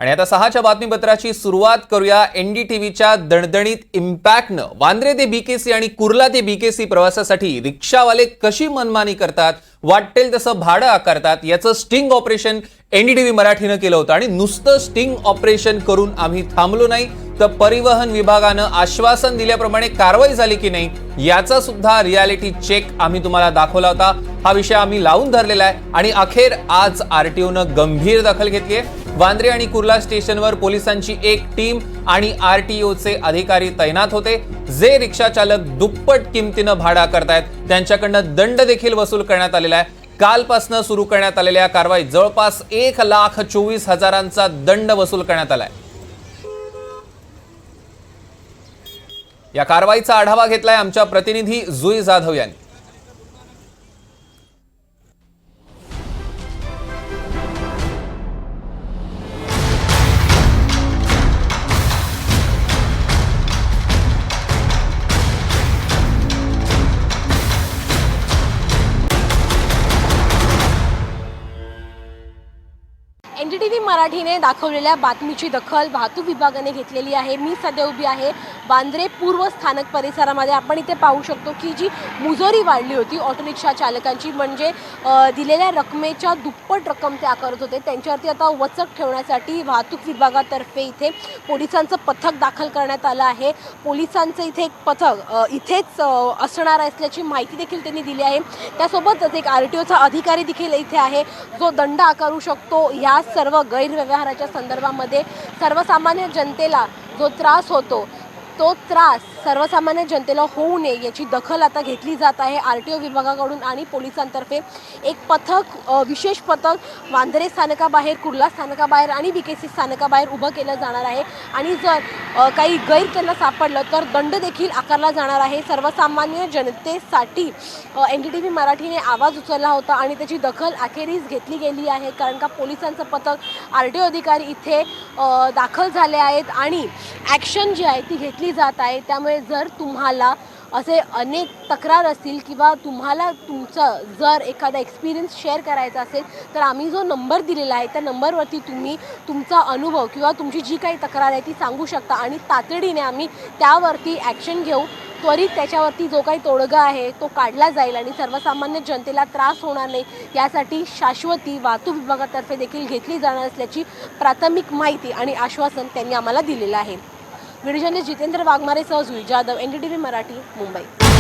आणि आता 6च्या बातमीपत्राची सुरुवात करूया एनडीटीव्हीच्या दणदणीत इम्पॅक्टनं। वांद्रे ते बीकेसी आणि कुर्ला ते बीकेसी प्रवासासाठी रिक्षावाले कशी मनमानी करतात, वाटेल तसं भाडं आकारतात याचं स्टिंग ऑपरेशन एनडीटीव्ही मराठीनं केलं होतं। आणि नुसतं स्टिंग ऑपरेशन करून आम्ही थांबलो नाही, तर परिवहन विभागानं आश्वासन दिल्याप्रमाणे कारवाई झाली की नाही याचा सुद्धा रियालिटी चेक आम्ही तुम्हाला दाखवला होता। हा विषय आम्ही लावून धरलेला आहे आणि अखेर आज आरटीओनं गंभीर दखल घेतली आहे। वांद्रे आणि कुर्ला स्टेशनवर पोलिसांची एक टीम आणि आरटीओचे अधिकारी तैनात होते, जे रिक्षा चालक दुप्पट किमतीनं भाडा करतायत त्यांच्याकडनं दंड देखील वसूल करण्यात आलेला आहे। कालपासून सुरू करण्यात आलेल्या कारवाईत जवळपास 1,24,000चा दंड वसूल करण्यात आलाय। या कारवाईचा आढावा घेतलाय आमच्या प्रतिनिधी जुई जाधव यांनी। एनडीटीव्ही मराठीने दाखवलेल्या बातमीची दखल वाहतूक विभागाने घेतलेली आहे। मी सध्या उभी आहे वांद्रे पूर्व स्थानक परिसरामध्ये। आपण इथे पाहू शकतो की जी मुजोरी वाढली होती ऑटो रिक्षा चालकांची, म्हणजे दिलेल्या रकमेच्या दुप्पट रक्कम ते आकारत होते, त्यांच्यावरती आता वचक ठेवण्यासाठी वाहतूक विभागातर्फे इथे पोलिसांचं पथक दाखल करण्यात आलं आहे। पोलिसांचं इथे एक पथक इथेच असणार असल्याची माहिती देखील त्यांनी दिली आहे। त्यासोबतच एक आरटीओचा अधिकारी देखील इथे आहे, जो दंड आकारू शकतो। या सर्व गैरव्यवहाराच्या संदर्भामध्ये सर्वसामान्य जनतेला जो त्रास होतो तो त्रास सर्वसामान्य जनतेला होऊ नये याची दखल आता घेतली जात आहे आरटीओ विभागाकडून आणि पोलिसांतर्फे। एक पथक विशेष पथक वांद्रे स्थानकाबाहेर, कुर्ला स्थानकाबाहेर आणि बीकेसी स्थानकाबाहेर उभं केलं जाणार आहे आणि जर काही गैर त्यांना सापडलं तर दंड देखील आकारला जाणार आहे। सर्वसामान्य जनतेसाठी एनडीटीव्ही मराठीने आवाज उचलला होता आणि त्याची दखल अखेरीस घेतली गेली आहे, कारण का पोलिसांचं पथक आरटीओ अधिकारी इथे दाखल झाले आहेत आणि ॲक्शन जी आहे ती घेतली जात आहे। त्यामुळे जर तुम्हाला असे अनेक तक्रार असतील किंवा तुम्हाला तुमचं जर एखादा एक्सपिरियन्स शेअर करायचा असेल तर आम्ही जो नंबर दिलेला आहे त्या नंबरवरती तुम्ही तुमचा अनुभव किंवा तुमची जी काही तक्रार आहे ती सांगू शकता आणि तातडीने आम्ही त्यावरती ॲक्शन घेऊ। त्वरित त्याच्यावरती जो काही तोडगा आहे तो काढला जाईल आणि सर्वसामान्य जनतेला त्रास होणार नाही यासाठी शाश्वती वाहतूक विभागातर्फे देखील घेतली जाणार असल्याची प्राथमिक माहिती आणि आश्वासन त्यांनी आम्हाला दिलेलं आहे। व्हिडिओ जर्नलिस्ट जितेंद्र वाघमारेसह जुई जाधव, एनडीटीव्ही मराठी, मुंबई।